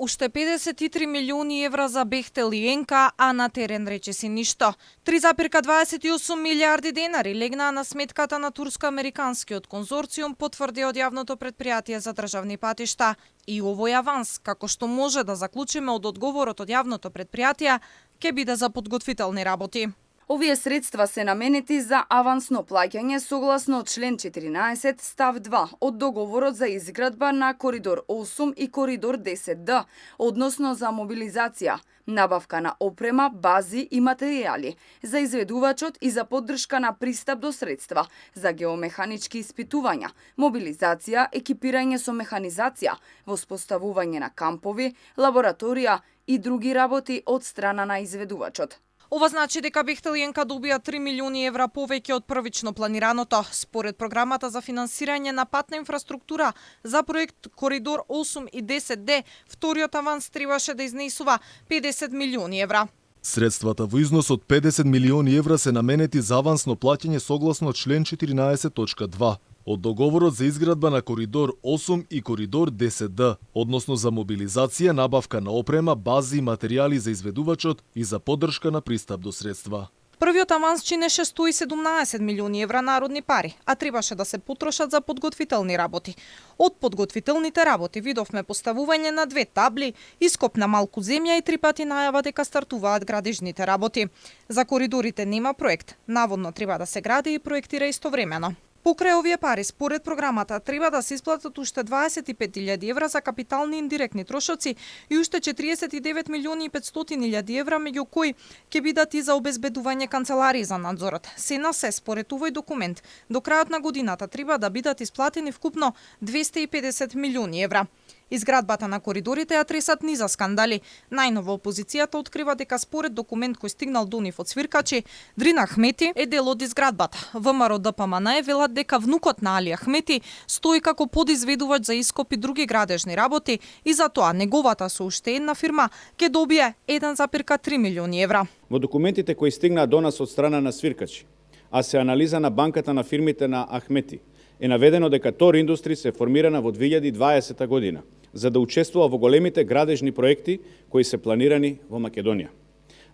уште 53 милиони евра за Бехтел и Енка, а на терен речиси ништо. 3,28 милиарди денари легнаа на сметката на турско-американскиот конзорциум, потврди од јавното претпријатие за државни патишта. И овој аванс, како што може да заклучиме од одговорот од јавното претпријатие, ќе биде за подготвителни работи. Овие средства се наменети за авансно плаќање согласно член 14 став 2 од договорот за изградба на коридор 8 и коридор 10Д, односно за мобилизација, набавка на опрема, бази и материјали, за изведувачот и за поддршка на пристап до средства, за геомеханички испитувања, мобилизација, екипирање со механизација, воспоставување на кампови, лабораторија и други работи од страна на изведувачот. Ова значи дека Бехтел и Енка добија 3 милиони евра повеќе од првично планираното. Според програмата за финансирање на патна инфраструктура за проект Коридор 8 и 10Д, вториот аванс требаше да изнесува 50 милиони евра. Средствата во износ од 50 милиони евра се наменети за авансно плаќање согласно член 14.2 од договорот за изградба на Коридор 8 и Коридор 10Д, односно за мобилизација, набавка на опрема, бази и материјали за изведувачот и за поддршка на пристап до средства. Првиот аванс чинеше 117 милиони евра народни пари, а требаше да се потрошат за подготвителни работи. Од подготвителните работи видовме поставување на 2 табли, ископ на малку земја и 3 пати најава дека стартуваат градежните работи. За коридорите нема проект, наводно треба да се гради и проектира истовремено. Покрај овие пари, според програмата, треба да се исплатат уште 25.000 евра за капитални индиректни трошоци и уште 49 милиони и 500.000 евра, меѓу кои ќе бидат и за обезбедување канцеларии за надзорот. Се на се, според овој документ, до крајот на годината треба да бидат исплатени вкупно 250 милиони евра. Изградбата на коридорите ја тресат низа скандали. Најново опозицијата открива дека според документ кој стигнал до нив од свиркачи, Дрина Ахмети е дел од изградбата. ВМРО ДПМН велат дека внукот на Али Ахмети стои како подизведувач за ископ и други градежни работи и затоа неговата со уште една фирма ќе добие 1,3 милиони евра. Во документите кои стигнаа до нас од страна на свиркачи, а се анализа на банката на фирмите на Ахмети, е наведено дека Тор Индустри се формирана во 2020 година за да учествува во големите градежни проекти кои се планирани во Македонија.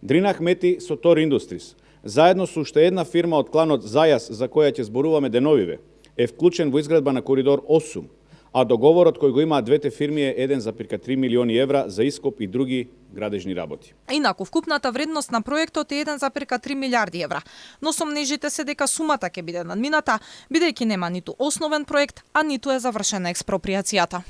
Дрина Ахмети со Тор Индустрис, заедно со уште една фирма од кланот Зајас, за која ќе зборуваме деновиве, е вклучен во изградба на Коридор 8, а договорот кој го имаат двете фирми е 1,3 милиони евра за ископ и други градежни работи. Инаку, вкупната вредност на проектот е 1,3 милиарди евра, но сомнежите се дека сумата ќе биде надмината, бидејќи нема ниту основен проект, а ниту е завршена експроприацијата.